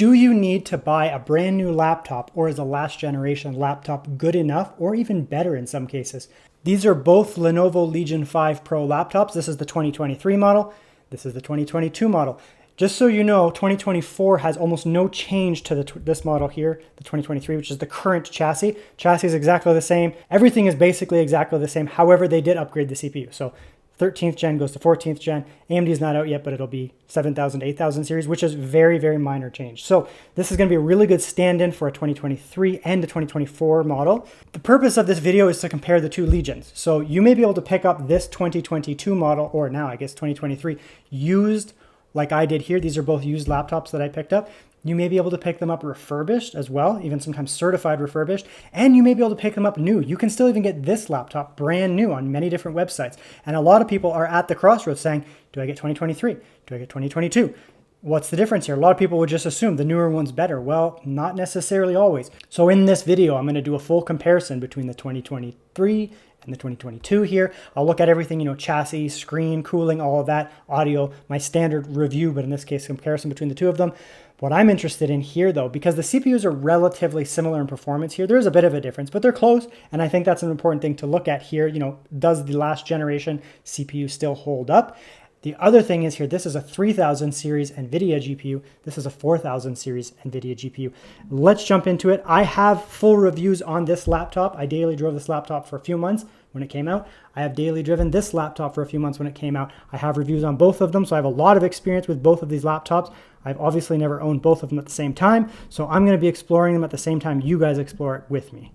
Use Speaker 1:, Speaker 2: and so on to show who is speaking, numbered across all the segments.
Speaker 1: Do you need to buy a brand new laptop, or is a last generation laptop good enough or even better in some cases? These are both Lenovo Legion 5 Pro laptops. This is the 2023 model. This is the 2022 model. Just so you know, 2024 has almost no change to this model here, the 2023, which is the current chassis. Chassis is exactly the same. Everything is basically exactly the same. However, they did upgrade the CPU. So 13th gen goes to 14th gen. AMD is not out yet, but it'll be 7000, 8000 series, which is very, very minor change. So this is going to be a really good stand-in for a 2023 and a 2024 model. The purpose of this video is to compare the two Legions. So you may be able to pick up this 2022 model, or now I guess 2023, used like I did here. These are both used laptops that I picked up. You may be able to pick them up refurbished as well, even sometimes certified refurbished, and you may be able to pick them up new. You can still even get this laptop brand new on many different websites. And a lot of people are at the crossroads saying, do I get 2023? Do I get 2022? What's the difference here? A lot of people would just assume the newer one's better. Well, not necessarily always. So in this video, I'm going to do a full comparison between the 2023 and the 2022 here. I'll look at everything, chassis, screen, cooling, all of that, audio, my standard review, but in this case, comparison between the two of them. What I'm interested in here though, because the CPUs are relatively similar in performance here, there's a bit of a difference, but they're close. And I think that's an important thing to look at here. Does the last generation CPU still hold up? The other thing is here, this is a 3000 series NVIDIA GPU. This is a 4000 series NVIDIA GPU. Let's jump into it. I have full reviews on this laptop. I daily drove this laptop for a few months when it came out. I have daily driven this laptop for a few months when it came out. I have reviews on both of them, so I have a lot of experience with both of these laptops. I've obviously never owned both of them at the same time, so I'm going to be exploring them at the same time you guys explore it with me.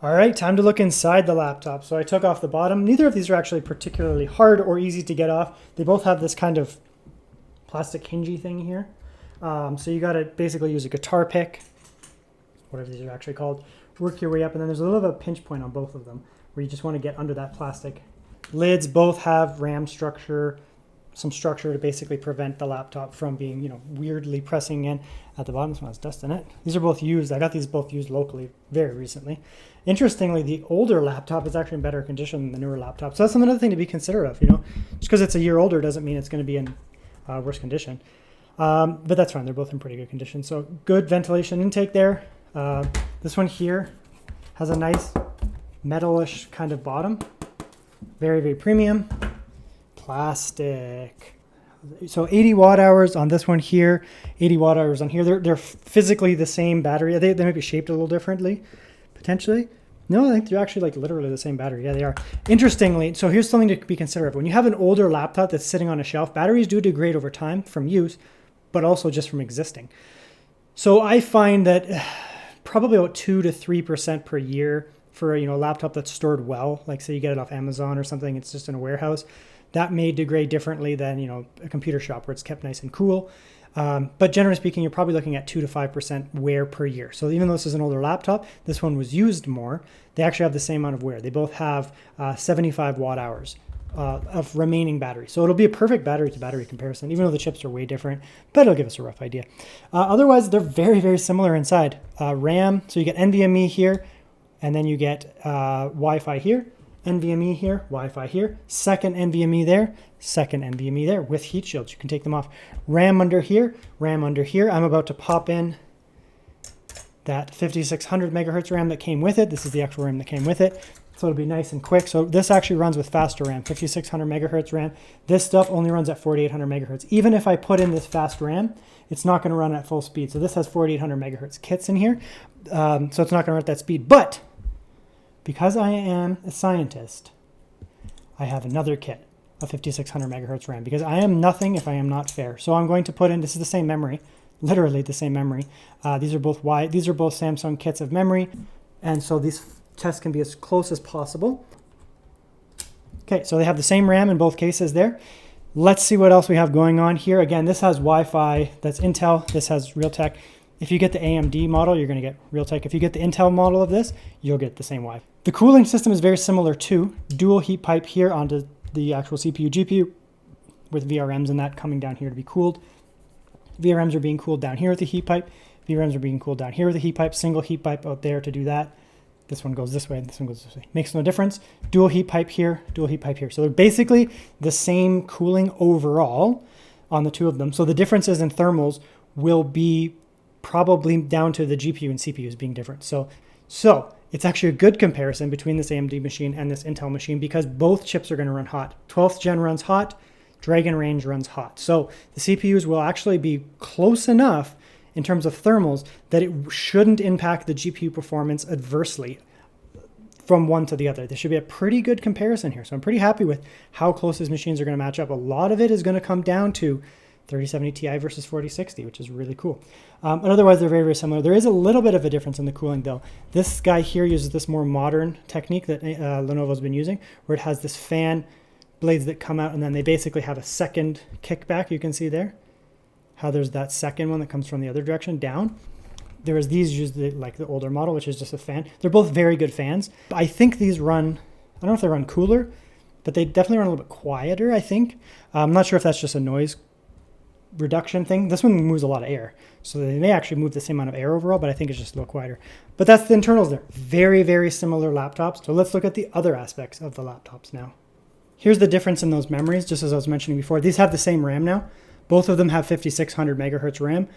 Speaker 1: All right, time to look inside the laptop. So I took off the bottom. Neither of these are actually particularly hard or easy to get off. They both have this kind of plastic hingey thing here. So you got to basically use a guitar pick, whatever these are actually called, work your way up, and then there's a little bit of a pinch point on both of them where you just want to get under that plastic. Lids both have RAM structure, some structure to basically prevent the laptop from being, weirdly pressing in at the bottom. This one has dust in it. These are both used. I got these both used locally very recently. Interestingly, the older laptop is actually in better condition than the newer laptop. So that's another thing to be considerate of, Just because it's a year older doesn't mean it's going to be in worse condition. But that's fine. They're both in pretty good condition. So good ventilation intake there. This one here has a nice metalish kind of bottom. Very, very premium. Plastic. So 80 watt hours on this one here, 80 watt hours on here. They're physically the same battery. They may be shaped a little differently, potentially. No, I think they're actually literally the same battery. Yeah, they are. Interestingly, so here's something to be considerate of. When you have an older laptop that's sitting on a shelf, batteries do degrade over time from use, but also just from existing. So I find that probably about 2 to 3% per year for a laptop that's stored well, like say you get it off Amazon or something, it's just in a warehouse. That may degrade differently than a computer shop where it's kept nice and cool. But generally speaking, you're probably looking at 2 to 5% wear per year. So even though this is an older laptop, this one was used more. They actually have the same amount of wear. They both have 75 watt hours of remaining battery. So it'll be a perfect battery to battery comparison, even though the chips are way different, but it'll give us a rough idea. Otherwise, they're very, very similar inside. RAM, so you get NVMe here, and then you get Wi-Fi here. NVMe here, Wi-Fi here, second NVMe there, second NVMe there with heat shields. You can take them off. RAM under here, RAM under here. I'm about to pop in that 5600 megahertz RAM that came with it. This is the actual RAM that came with it. So it'll be nice and quick. So this actually runs with faster RAM, 5600 megahertz RAM. This stuff only runs at 4800 megahertz. Even if I put in this fast RAM, it's not going to run at full speed. So this has 4800 megahertz kits in here. So it's not going to run at that speed. But because I am a scientist, I have another kit of 5600 megahertz RAM because I am nothing if I am not fair. So I'm going to put in, this is the same memory, literally the same memory. These are both Samsung kits of memory. And so these tests can be as close as possible. Okay, so they have the same RAM in both cases there. Let's see what else we have going on here. Again, this has Wi-Fi, that's Intel, this has Realtek. If you get the AMD model, you're going to get Realtek. If you get the Intel model of this, you'll get the same Wi-Fi. The cooling system is very similar too. Dual heat pipe here onto the actual CPU, GPU with VRMs and that coming down here to be cooled. VRMs are being cooled down here with the heat pipe. VRMs are being cooled down here with the heat pipe. Single heat pipe out there to do that. This one goes this way, and this one goes this way. Makes no difference. Dual heat pipe here, dual heat pipe here. So they're basically the same cooling overall on the two of them. So the differences in thermals will be probably down to the GPU and CPUs being different. So it's actually a good comparison between this AMD machine and this Intel machine because both chips are going to run hot. 12th gen runs hot, Dragon Range runs hot. So the CPUs will actually be close enough in terms of thermals that it shouldn't impact the GPU performance adversely from one to the other. There should be a pretty good comparison here. So I'm pretty happy with how close these machines are going to match up. A lot of it is going to come down to 3070 Ti versus 4060, which is really cool. And otherwise, they're very, very similar. There is a little bit of a difference in the cooling, though. This guy here uses this more modern technique that Lenovo's been using, where it has this fan blades that come out, and then they basically have a second kickback. You can see there how there's that second one that comes from the other direction down. There is these used like the older model, which is just a fan. They're both very good fans. I think these run, I don't know if they run cooler, but they definitely run a little bit quieter, I think. I'm not sure if that's just a noise reduction thing. This one moves a lot of air, so they may actually move the same amount of air overall, but I think it's just a little quieter. But that's the internals there. Very, very similar laptops. So let's look at the other aspects of the laptops now. Here's the difference in those memories, just as I was mentioning before. These have the same RAM now. Both of them have 5600 megahertz RAM.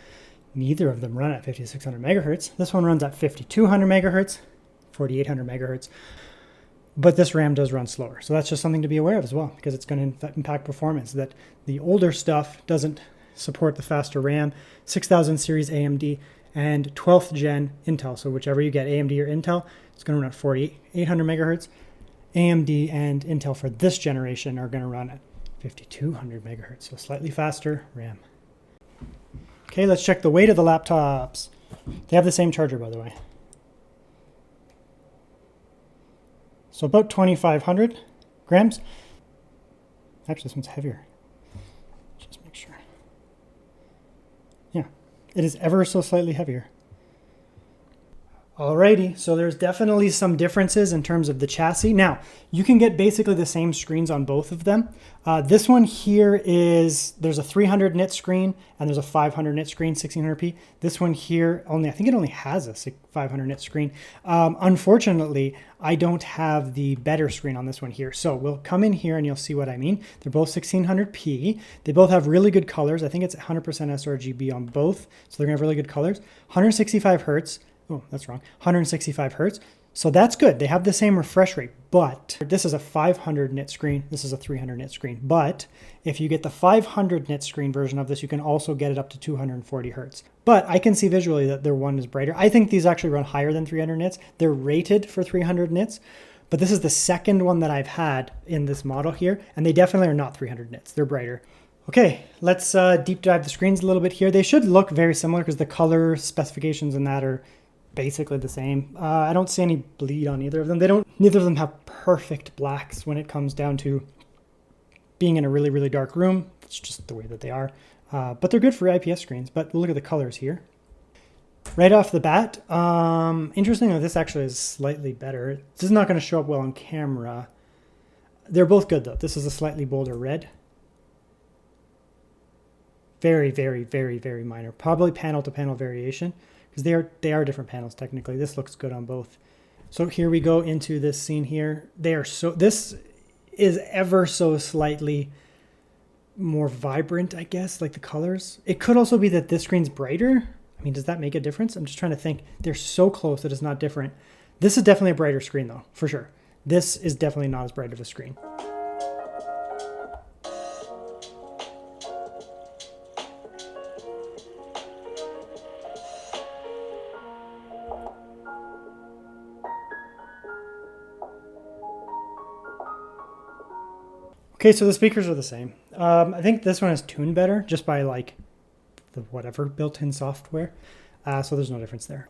Speaker 1: Neither of them run at 5600 megahertz. This one runs at 5200 megahertz, 4800 megahertz. But this RAM does run slower. So that's just something to be aware of as well, because it's going to impact performance. That the older stuff doesn't support the faster RAM, 6000 series AMD, and 12th gen Intel. So whichever you get, AMD or Intel, it's going to run at 4800 megahertz. AMD and Intel for this generation are going to run at 5200 megahertz, so slightly faster RAM. Okay, let's check the weight of the laptops. They have the same charger, by the way. So about 2,500 grams. Actually, this one's heavier. Just make sure. Yeah, it is ever so slightly heavier. Alrighty, so there's definitely some differences in terms of the chassis. Now, you can get basically the same screens on both of them. This one here there's a 300 nit screen and there's a 500 nit screen, 1600p. This one here, I think it only has a 500 nit screen. Unfortunately, I don't have the better screen on this one here. So we'll come in here and you'll see what I mean. They're both 1600p. They both have really good colors. I think it's 100% sRGB on both. So they're gonna have really good colors. 165 hertz. Oh, that's wrong. 165 hertz. So that's good. They have the same refresh rate, but this is a 500 nit screen. This is a 300 nit screen. But if you get the 500 nit screen version of this, you can also get it up to 240 hertz. But I can see visually that their one is brighter. I think these actually run higher than 300 nits. They're rated for 300 nits, but this is the second one that I've had in this model here, and they definitely are not 300 nits. They're brighter. Okay, let's deep dive the screens a little bit here. They should look very similar because the color specifications in that are basically the same. I don't see any bleed on either of them. Neither of them have perfect blacks when it comes down to being in a really, really dark room. It's just the way that they are. But they're good for IPS screens. But look at the colors here. Right off the bat, interestingly, this actually is slightly better. This is not going to show up well on camera. They're both good though. This is a slightly bolder red. Very, very, very, very minor. Probably panel to panel variation. Because they are different panels technically. This looks good on both. So here we go into this scene here. This is ever so slightly more vibrant, I guess, like the colors. It could also be that this screen's brighter. I mean, does that make a difference? I'm just trying to think. They're so close that it's not different. This is definitely a brighter screen though, for sure. This is definitely not as bright of a screen. Okay, so the speakers are the same. I think this one is tuned better just by like the whatever built-in software. So there's no difference there.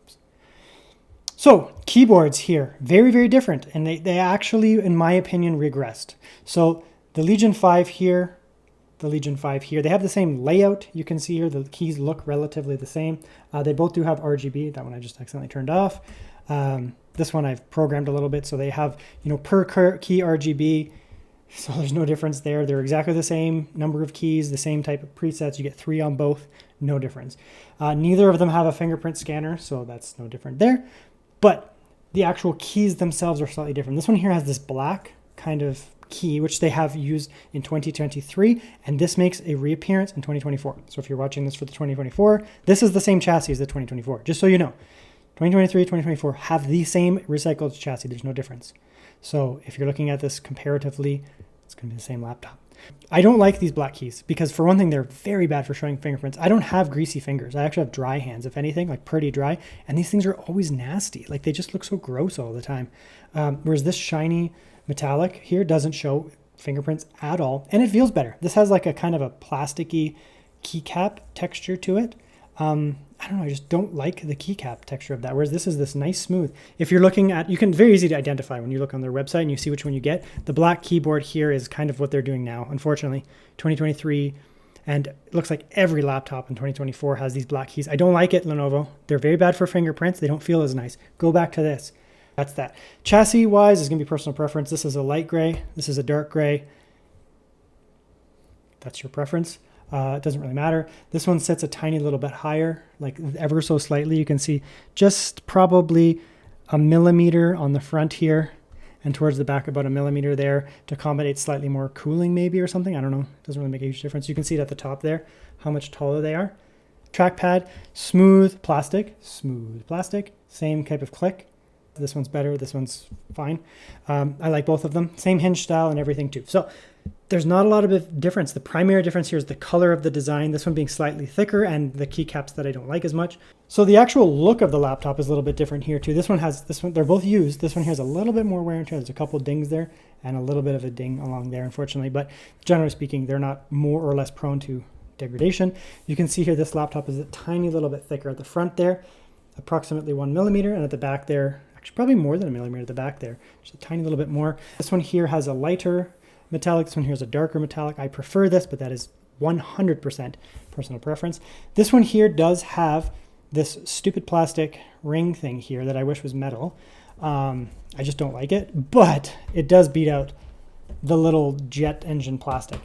Speaker 1: So keyboards here, very, very different. And they actually, in my opinion, regressed. So the Legion 5 here, they have the same layout. You can see here the keys look relatively the same. They both do have RGB. That one I just accidentally turned off. This one I've programmed a little bit. So they have, per key RGB. So there's no difference there. They're exactly the same number of keys, the same type of presets. You get 3 on both, no difference. Neither of them have a fingerprint scanner, so that's no different there. But the actual keys themselves are slightly different. This one here has this black kind of black key, which they have used in 2023, and this makes a reappearance in 2024. So if you're watching this for the 2024, this is the same chassis as the 2024, just so you know. 2023, 2024 have the same recycled chassis. There's no difference. So if you're looking at this comparatively, it's going to be the same laptop. I don't like these black keys because, for one thing, they're very bad for showing fingerprints. I don't have greasy fingers. I actually have dry hands, if anything, like pretty dry. And these things are always nasty. Like, they just look so gross all the time. Whereas this shiny metallic here doesn't show fingerprints at all. And it feels better. This has like a kind of a plasticky keycap texture to it. I don't know, I just don't like the keycap texture of that. Whereas this is this nice smooth. If you're looking at, you can very easy to identify when you look on their website and you see which one you get. The black keyboard here is kind of what they're doing now. Unfortunately, 2023, and it looks like every laptop in 2024 has these black keys. I don't like it, Lenovo. They're very bad for fingerprints. They don't feel as nice. Go back to this. That's that. Chassis wise is gonna be personal preference. This is a light gray. This is a dark gray. That's your preference. It doesn't really matter. This one sits a tiny little bit higher, like ever so slightly. You can see just probably a millimeter on the front here and towards the back about a millimeter there to accommodate slightly more cooling maybe or something. I don't know. It doesn't really make a huge difference. You can see it at the top there, how much taller they are. Trackpad, smooth plastic, same type of click. This one's better. This one's fine. I like both of them. Same hinge style and everything too. So there's not a lot of difference. The primary difference here is the color of the design, this one being slightly thicker, and the keycaps that I don't like as much. So the actual look of the laptop is a little bit different here too. This one, they're both used. This one here has a little bit more wear and tear. There's a couple dings there and a little bit of a ding along there, unfortunately. But generally speaking, they're not more or less prone to degradation. You can see here this laptop is a tiny little bit thicker at the front there, approximately 1 millimeter, and at the back there, actually probably more than a millimeter at the back there, just a tiny little bit more. This one here has a lighter metallic. This one here is a darker metallic. I prefer this, but that is 100% personal preference. This one here does have this stupid plastic ring thing here that I wish was metal. I just don't like it, but it does beat out the little jet engine plastic.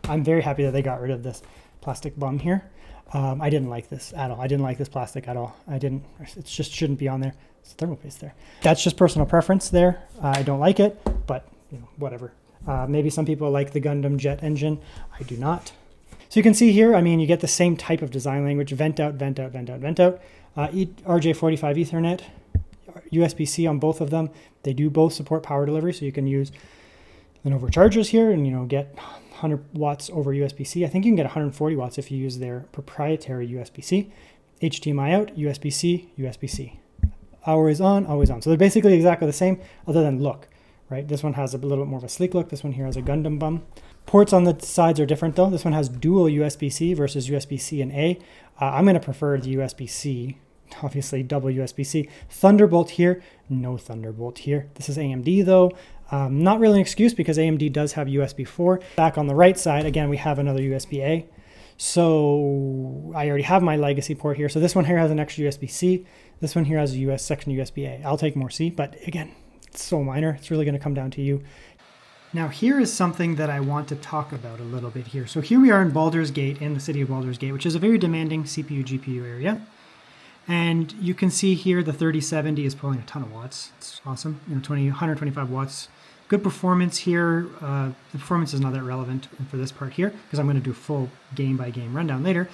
Speaker 1: I'm very happy that they got rid of this plastic bum here. I didn't like this at all. I didn't like this plastic at all. It just shouldn't be on there. It's thermal paste there. That's just personal preference there. I don't like it, but you know, whatever. Maybe some people like the Gundam jet engine. I do not. So you can see here, I mean, you get the same type of design language, vent out, vent out, vent out, vent out. RJ45 Ethernet, USB-C on both of them. They do both support power delivery, so you can use Lenovo chargers here and, you know, get 100 watts over USB-C. I think you can get 140 watts if you use their proprietary USB-C. HDMI out, USB-C, USB-C. Always on, always on. So they're basically exactly the same, other than look. Right, this one has a little bit more of a sleek look. This one here has a Gundam bum. Ports on the sides are different though. This one has dual USB-C versus USB-C and A. I'm going to prefer the USB-C, obviously double USB-C. Thunderbolt here, no Thunderbolt here. This is AMD though. Not really an excuse because AMD does have USB 4. Back on the right side, again, we have another USB-A. So I already have my legacy port here. So this one here has an extra USB-C. This one here has a section USB-A. I'll take more C, but again, so minor. It's really going to come down to you. Now here is something that I want to talk about a little bit here. So here we are in Baldur's Gate, in the city of Baldur's Gate, which is a very demanding CPU GPU area. And you can see here the 3070 is pulling a ton of watts. It's awesome. You know, 125 watts. Good performance here. The performance is not that relevant for this part here because I'm going to do full game by game rundown later.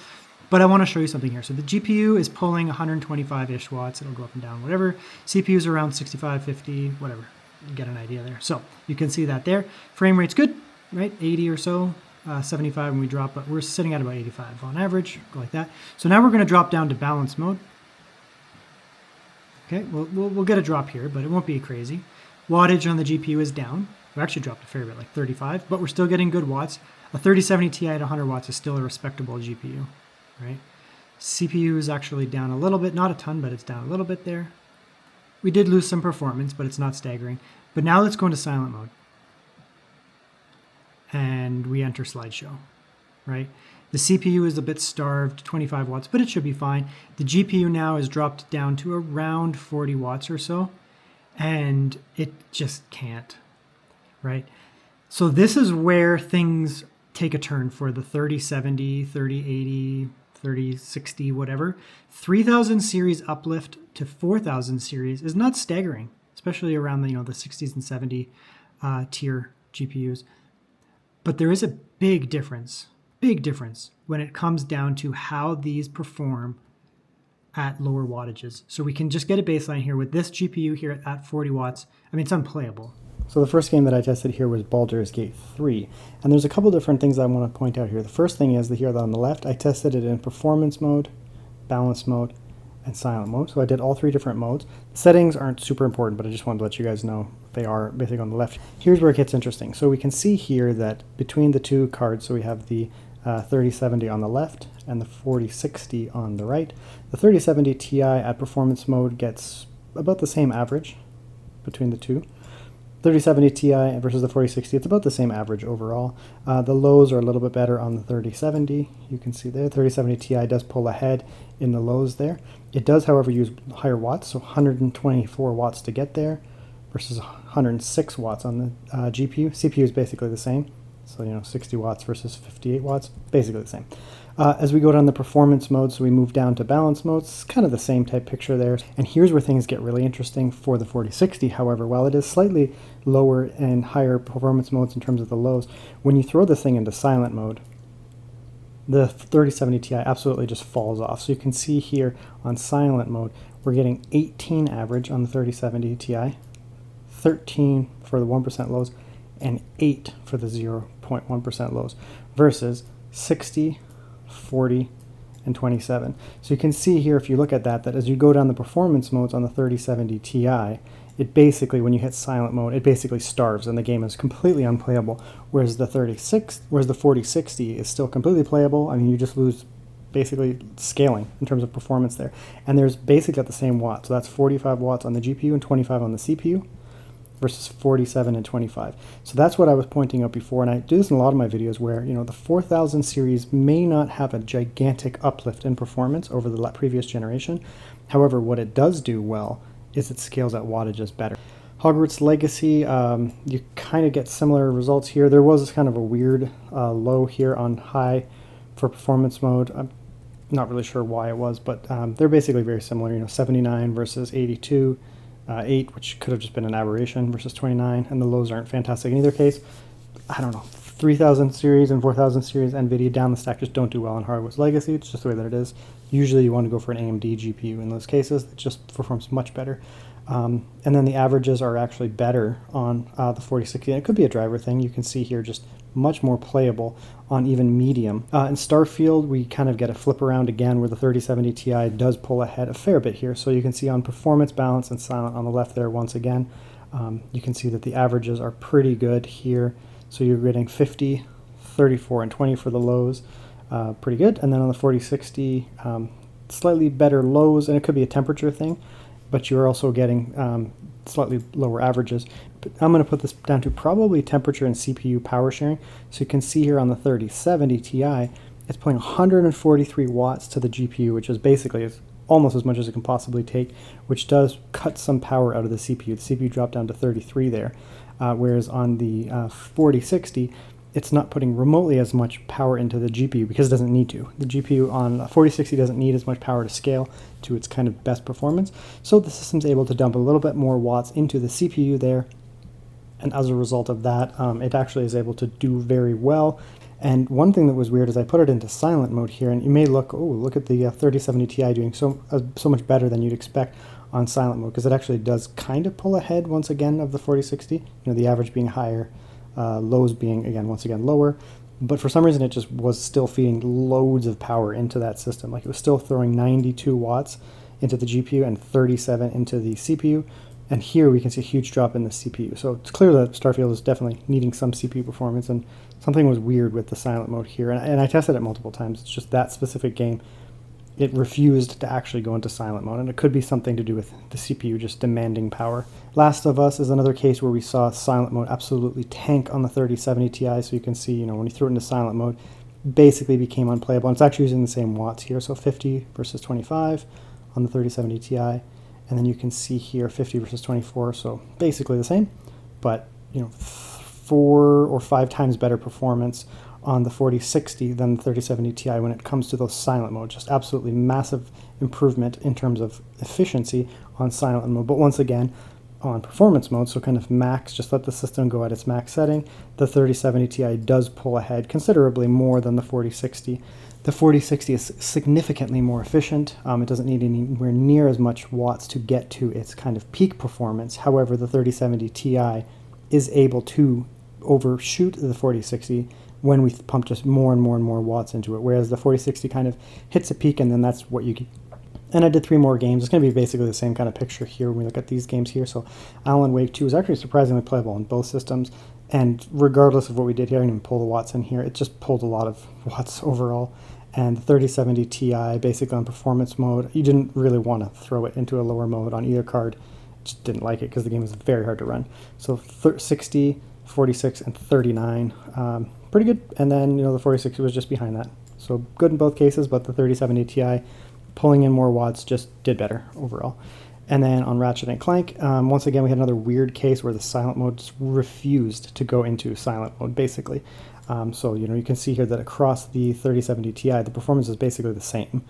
Speaker 1: But I want to show you something here. So the GPU is pulling 125-ish watts. It'll go up and down, whatever. CPU's around 65, 50, whatever. You get an idea there. So you can see that there. Frame rate's good, right? 80 or so, 75 when we drop, but we're sitting at about 85 on average, go like that. So now we're going to drop down to balance mode. Okay, we'll get a drop here, but it won't be crazy. Wattage on the GPU is down. We actually dropped a fair bit, like 35, but we're still getting good watts. A 3070 Ti at 100 watts is still a respectable GPU. Right? CPU is actually down a little bit, not a ton, but it's down a little bit there. We did lose some performance, but it's not staggering. But now let's go into silent mode. And we enter slideshow, right? The CPU is a bit starved, 25 watts, but it should be fine. The GPU now is dropped down to around 40 watts or so, and it just can't, right? So this is where things take a turn for the 3070, 3080, 3060, whatever. 3000 series uplift to 4000 series is not staggering, especially around the, you know, the 60s and 70 tier GPUs. But there is a big difference when it comes down to how these perform at lower wattages. So we can just get a baseline here with this GPU here at 40 watts. I mean, it's unplayable. So the first game that I tested here was Baldur's Gate 3. And there's a couple different things I want to point out here. The first thing is here on the left, I tested it in performance mode, balance mode, and silent mode. So I did all 3 different modes. The settings aren't super important, but I just wanted to let you guys know they are basically on the left. Here's where it gets interesting. So we can see here that between the 2 cards, so we have the 3070 on the left and the 4060 on the right. The 3070 Ti at performance mode gets about the same average between the 2. 3070 Ti versus the 4060, it's about the same average overall. The lows are a little bit better on the 3070. You can see there, 3070 Ti does pull ahead in the lows there. It does, however, use higher watts, so 124 watts to get there versus 106 watts on the GPU. CPU is basically the same. So, 60 watts versus 58 watts, basically the same. As we go down the performance mode, so we move down to balance modes, it's kind of the same type picture there. And here's where things get really interesting for the 4060. However, while it is slightly lower and higher performance modes in terms of the lows, when you throw this thing into silent mode, the 3070 Ti absolutely just falls off. So you can see here on silent mode, we're getting 18 average on the 3070 Ti, 13 for the 1% lows, and 8 for the 0.1% lows versus 60, 40, and 27. So you can see here, if you look at that as you go down the performance modes on the 3070 Ti, it basically, when you hit silent mode, it basically starves and the game is completely unplayable, whereas the 4060 is still completely playable. I mean, you just lose basically scaling in terms of performance there. And there's basically at the same watt, so that's 45 watts on the GPU and 25 on the CPU. Versus 47 and 25. So that's what I was pointing out before, and I do this in a lot of my videos where, the 4000 series may not have a gigantic uplift in performance over the previous generation. However, what it does do well is it scales at wattages better. Hogwarts Legacy, you kind of get similar results here. There was kind of a weird low here on high for performance mode. I'm not really sure why it was, but they're basically very similar, 79 versus 82. 8, which could have just been an aberration, versus 29, and the lows aren't fantastic in either case. I don't know, 3000 series and 4000 series NVIDIA down the stack just don't do well on Hogwarts Legacy. It's just the way that it is. Usually you want to go for an AMD GPU in those cases. It just performs much better. And then the averages are actually better on the 4060. And it could be a driver thing. You can see here just much more playable on even medium. In Starfield, we kind of get a flip around again where the 3070 Ti does pull ahead a fair bit here. So you can see on performance, balance, and silent on the left there once again. You can see that the averages are pretty good here. So you're getting 50, 34, and 20 for the lows. Pretty good. And then on the 4060, slightly better lows, and it could be a temperature thing, but you're also getting slightly lower averages. But I'm going to put this down to probably temperature and CPU power sharing. So you can see here on the 3070 Ti, it's pulling 143 watts to the GPU, which is basically almost as much as it can possibly take, which does cut some power out of the CPU. The CPU dropped down to 33 there, whereas on the 4060, it's not putting remotely as much power into the GPU because it doesn't need to. The GPU on 4060 doesn't need as much power to scale to its kind of best performance. So the system's able to dump a little bit more watts into the CPU there. And as a result of that, it actually is able to do very well. And one thing that was weird is I put it into silent mode here, and you may look, oh, look at the 3070 Ti doing so much better than you'd expect on silent mode, because it actually does kind of pull ahead once again of the 4060, the average being higher, lows being, again, once again lower. But for some reason, it just was still feeding loads of power into that system. Like, it was still throwing 92 watts into the GPU and 37 into the CPU. And here we can see a huge drop in the CPU. So it's clear that Starfield is definitely needing some CPU performance, and something was weird with the silent mode here. And I tested it multiple times. It's just that specific game, it refused to actually go into silent mode, and it could be something to do with the CPU just demanding power. Last of Us is another case where we saw silent mode absolutely tank on the 3070 Ti. So you can see, when you threw it into silent mode, basically became unplayable. And it's actually using the same watts here, so 50 versus 25 on the 3070 Ti. And then you can see here 50 versus 24, so basically the same, but 4 or 5 times better performance on the 4060 than the 3070 Ti when it comes to those silent mode. Just absolutely massive improvement in terms of efficiency on silent mode. But once again, on performance mode, so kind of max, just let the system go at its max setting, the 3070 Ti does pull ahead considerably more than the 4060. The 4060 is significantly more efficient. It doesn't need anywhere near as much watts to get to its kind of peak performance. However, the 3070 Ti is able to overshoot the 4060 when we pump just more and more and more watts into it, whereas the 4060 kind of hits a peak and then that's what you get. And I did 3 more games. It's going to be basically the same kind of picture here when we look at these games here. So Alan Wake 2 is actually surprisingly playable on both systems. And regardless of what we did here, I didn't even pull the watts in here. It just pulled a lot of watts overall. And the 3070 Ti, basically on performance mode, you didn't really want to throw it into a lower mode on either card. Just didn't like it because the game was very hard to run. So 60, 46, and 39, pretty good. And then, the 4060 was just behind that. So good in both cases, but the 3070 Ti, pulling in more watts, just did better overall. And then on Ratchet and Clank, once again, we had another weird case where the silent mode just refused to go into silent mode, basically. So, you can see here that across the 3070 Ti, the performance is basically the same.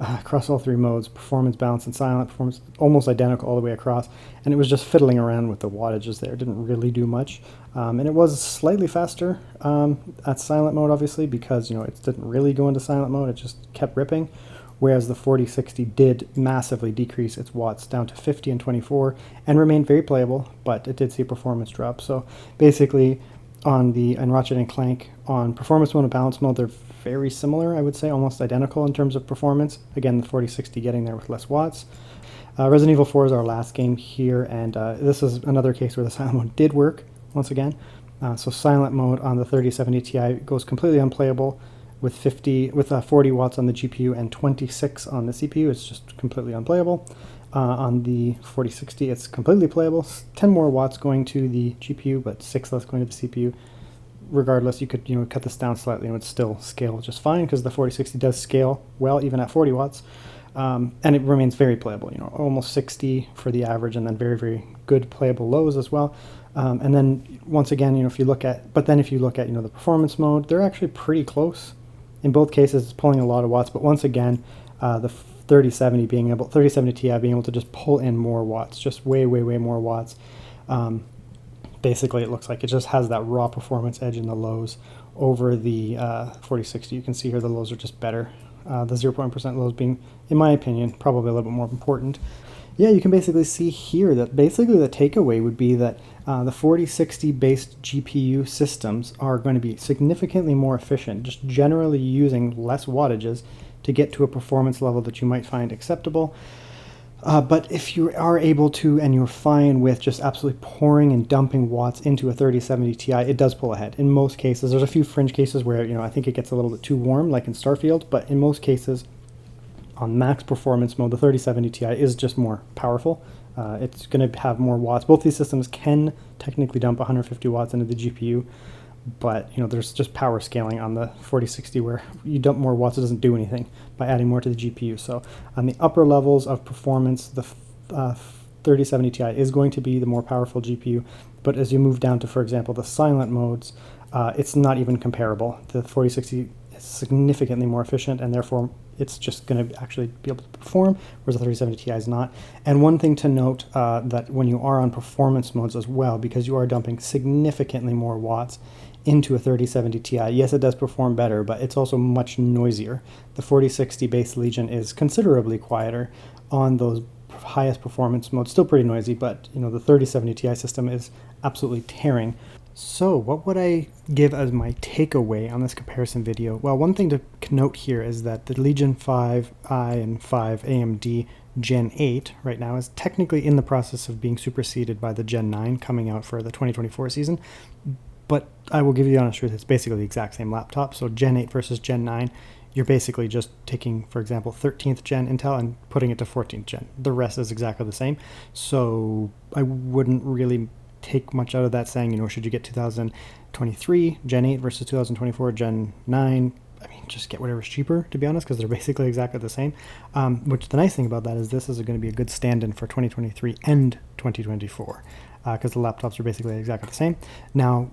Speaker 1: Across all 3 modes, performance, balance, and silent, performance almost identical all the way across. And it was just fiddling around with the wattages there. It didn't really do much. And it was slightly faster at silent mode, obviously, because, it didn't really go into silent mode. It just kept ripping. Whereas the 4060 did massively decrease its watts down to 50 and 24 and remained very playable, but it did see a performance drop. So basically on Ratchet and Clank, on performance mode and balance mode, they're very similar, I would say, almost identical in terms of performance. Again, the 4060 getting there with less watts. Resident Evil 4 is our last game here, and this is another case where the silent mode did work, once again. So silent mode on the 3070 Ti goes completely unplayable, with 40 watts on the GPU and 26 on the CPU. It's just completely unplayable. On the 4060, it's completely playable. 10 more watts going to the GPU, but 6 less going to the CPU. Regardless, you could cut this down slightly and it would still scale just fine, because the 4060 does scale well even at 40 watts. And it remains very playable, almost 60 for the average, and then very, very good playable lows as well. And then once again, if you look at the performance mode, they're actually pretty close. In both cases, it's pulling a lot of watts, but once again, the 3070 Ti being able to just pull in more watts, just way, way, way more watts. Basically, it looks like it just has that raw performance edge in the lows over the 4060. You can see here the lows are just better. The 0.1% lows being, in my opinion, probably a little bit more important. Yeah, you can basically see here that basically the takeaway would be that the 4060 based GPU systems are going to be significantly more efficient, just generally using less wattages to get to a performance level that you might find acceptable. But if you are able to, and you're fine with just absolutely pouring and dumping watts into a 3070 Ti, it does pull ahead. In most cases, there's a few fringe cases where, I think it gets a little bit too warm, like in Starfield, but in most cases, on max performance mode, the 3070 Ti is just more powerful. It's going to have more watts. Both these systems can technically dump 150 watts into the GPU, but there's just power scaling on the 4060 where you dump more watts, it doesn't do anything by adding more to the GPU. So on the upper levels of performance, the 3070 Ti is going to be the more powerful GPU, but as you move down to, for example, the silent modes, it's not even comparable. The 4060 is significantly more efficient, and therefore it's just going to actually be able to perform, whereas the 3070 Ti is not. And one thing to note, that when you are on performance modes as well, because you are dumping significantly more watts into a 3070 Ti, yes, it does perform better, but it's also much noisier. The 4060 base Legion is considerably quieter on those highest performance modes. Still pretty noisy, but the 3070 Ti system is absolutely tearing. So what would I give as my takeaway on this comparison video? Well, one thing to note here is that the Legion 5i and 5 AMD Gen 8 right now is technically in the process of being superseded by the Gen 9 coming out for the 2024 season. But I will give you the honest truth, it's basically the exact same laptop. So Gen 8 versus Gen 9, you're basically just taking, for example, 13th gen Intel and putting it to 14th gen. The rest is exactly the same. So I wouldn't really take much out of that saying, should you get 2023 Gen 8 versus 2024 Gen 9? I mean, just get whatever's cheaper, to be honest, because they're basically exactly the same. Which the nice thing about that is this is going to be a good stand-in for 2023 and 2024, because the laptops are basically exactly the same. Now,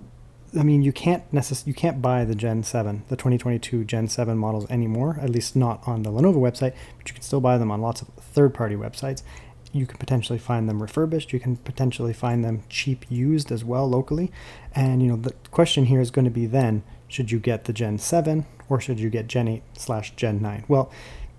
Speaker 1: I mean, you can't buy the Gen 7, the 2022 Gen 7 models anymore, at least not on the Lenovo website, but you can still buy them on lots of third-party websites. you can potentially find them refurbished. You can potentially find them cheap used as well locally. And the question here is going to be then, should you get the Gen 7 or should you get Gen 8/Gen 9? Well,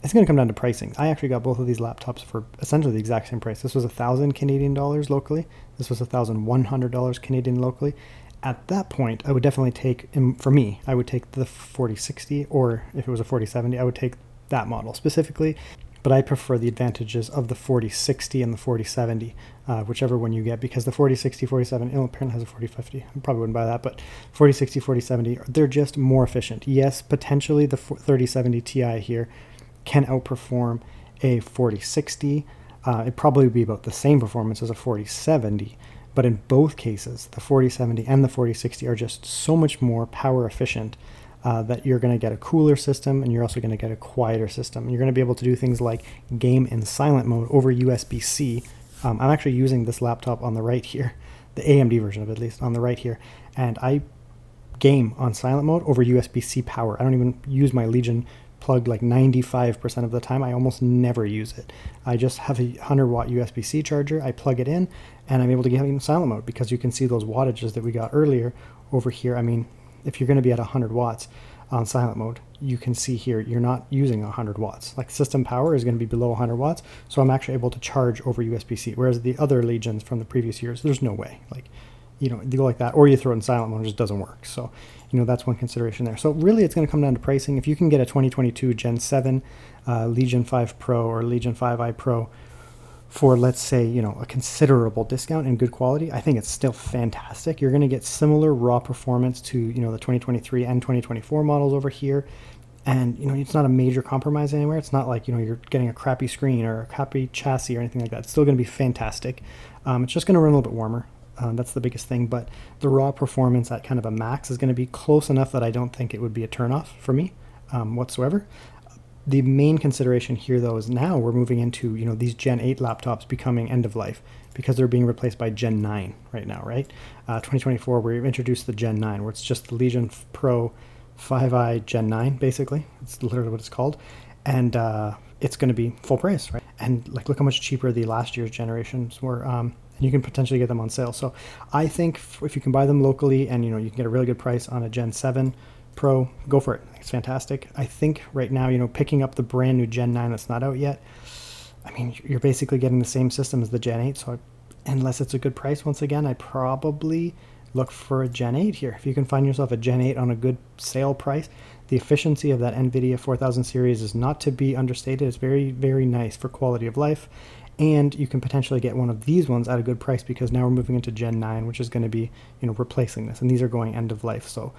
Speaker 1: it's going to come down to pricing. I actually got both of these laptops for essentially the exact same price. This was $1,000 locally. This was $1,100 Canadian locally. At that point, I would definitely take, for me, I would take the 4060, or if it was a 4070, I would take that model specifically. But I prefer the advantages of the 4060 and the 4070, whichever one you get, because the 4060, 4070, apparently has a 4050. I probably wouldn't buy that, but 4060, 4070, they're just more efficient. Yes, potentially the 3070 Ti here can outperform a 4060. It'd probably be about the same performance as a 4070, but in both cases, the 4070 and the 4060 are just so much more power efficient that you're going to get a cooler system, and you're also going to get a quieter system. You're going to be able to do things like game in silent mode over USB-C. I'm actually using this laptop on the right here, the AMD version of it at least, on the right here, and I game on silent mode over USB-C power. I don't even use my Legion plug like 95% of the time. I almost never use it. I just have a 100-watt USB-C charger. I plug it in, and I'm able to get it in silent mode, because you can see those wattages that we got earlier over here. I mean, if you're going to be at 100 watts on silent mode, you can see here you're not using 100 watts. Like, system power is going to be below 100 watts, so I'm actually able to charge over USB-C, whereas the other Legions from the previous years, there's no way. Like, you go like that, or you throw it in silent mode, it just doesn't work. So that's one consideration there. So really, it's going to come down to pricing. If you can get a 2022 Gen 7 Legion 5 Pro or Legion 5i Pro for, let's say, a considerable discount and good quality, I think it's still fantastic. You're going to get similar raw performance to the 2023 and 2024 models over here, and it's not a major compromise anywhere. It's not like you're getting a crappy screen or a crappy chassis or anything like that. It's still going to be fantastic. It's just going to run a little bit warmer. That's the biggest thing, but the raw performance at kind of a max is going to be close enough that I don't think it would be a turnoff for me whatsoever. The main consideration here, though, is now we're moving into these Gen 8 laptops becoming end of life, because they're being replaced by Gen 9 right now, right? 2024, we introduced the Gen 9, where it's just the Legion Pro 5i Gen 9, basically. It's literally what it's called, and it's going to be full price, right? And look how much cheaper the last year's generations were. And you can potentially get them on sale. So I think if you can buy them locally, and you can get a really good price on a Gen 7 Pro, go for it. It's fantastic. I think right now, picking up the brand new Gen 9 that's not out yet, I mean, you're basically getting the same system as the Gen 8. So unless it's a good price, once again, I probably look for a Gen 8 here. If you can find yourself a Gen 8 on a good sale price, the efficiency of that NVIDIA 4000 series is not to be understated. It's very, very nice for quality of life. And you can potentially get one of these ones at a good price, because now we're moving into Gen 9, which is going to be, replacing this. And these are going end of life. So